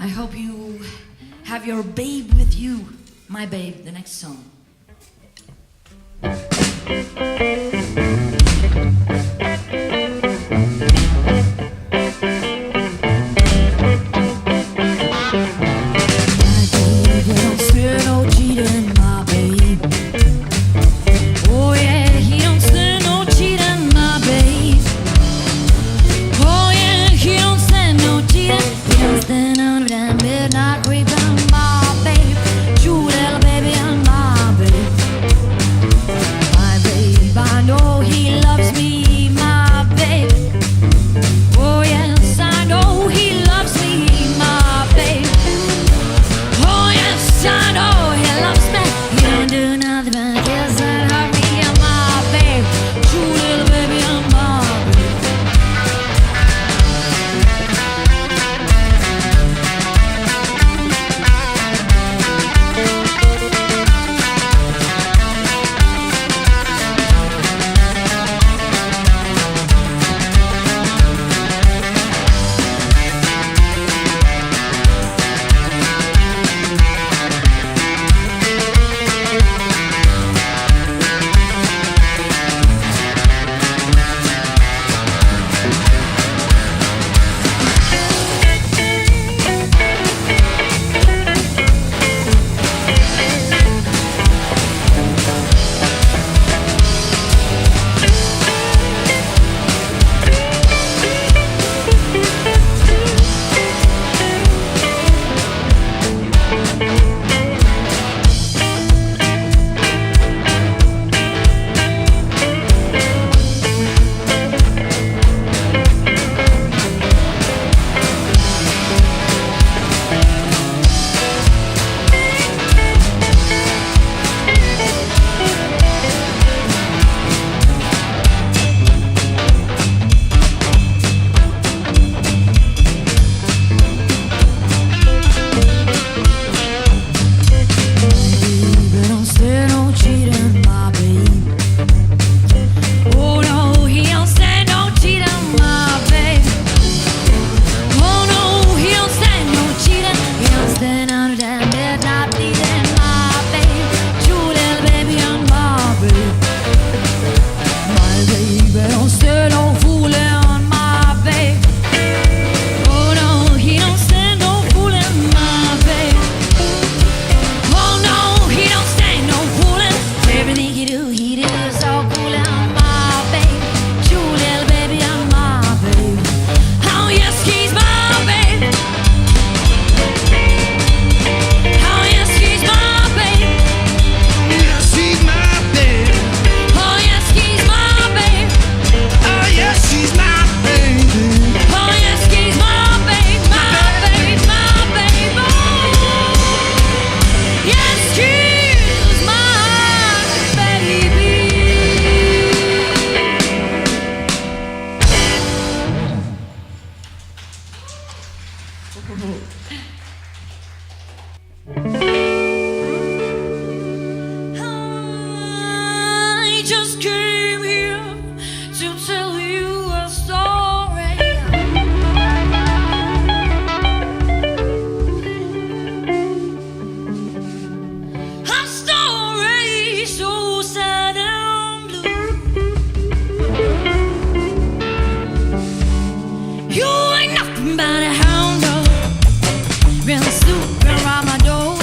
I hope you have your babe with you. My babe, the next song. Bye. I just came here to tell you a story. A story so sad and blue. You ain't nothing but a hound dog, been snooping around my door.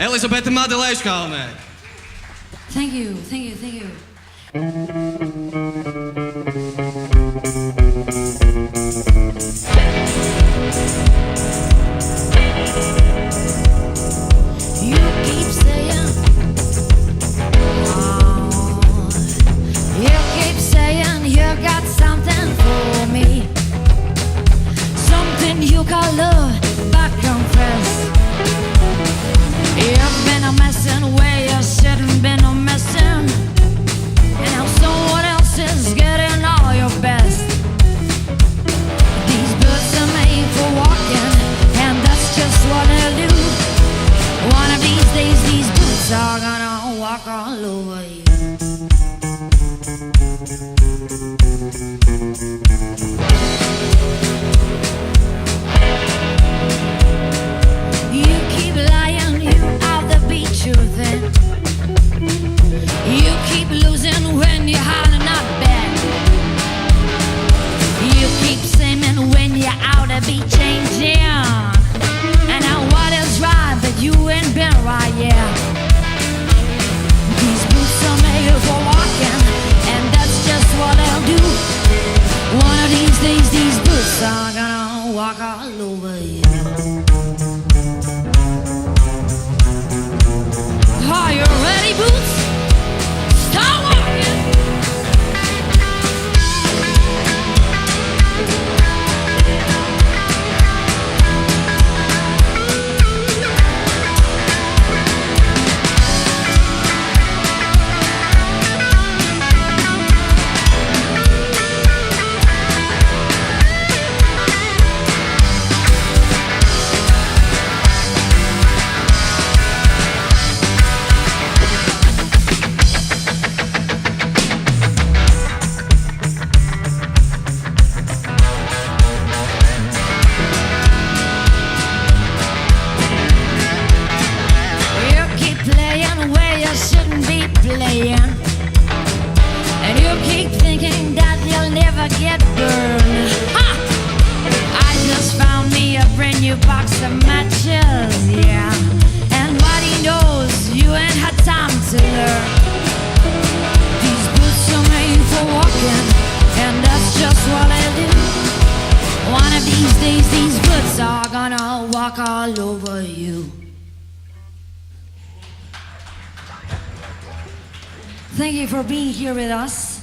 Elizabete Madelēškalnē. Thank you, thank you, thank you. You keep saying, oh, you keep saying you got something for me, something you call love, but confess you've been a messin' where you shouldn't been a messin', and now someone else is getting all your best. These boots are made for walking, and that's just what they'll do. One of these days, these boots are gonna walk all over you. You keep lying, you are the beat truth in. You keep losing when you're hard not bad. You keep saying when you're out to be changing. And now what is right that you ain't been right, yeah. These boots are made for walking, and that's just what they'll do. One of these days, these boots are gonna walk all over you. Are you ready, boots? Start walking! You keep playing where you shouldn't be playing, and you keep thinking that you'll never get burned. Ha! I just found me a brand new box of matches, yeah. And what he knows, you ain't had time to learn. These boots are made for walking, and that's just what I do. One of these days, these boots are gonna walk all over you. Thank you for being here with us.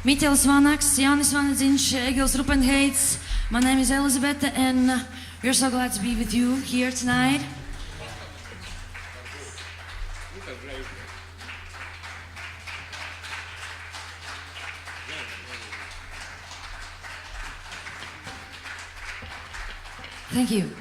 Mitēls Vanaks, Jānis Vanadziņš, Egils Rupenheits. My name is Elizabeth, and we're so glad to be with you here tonight. Thank you.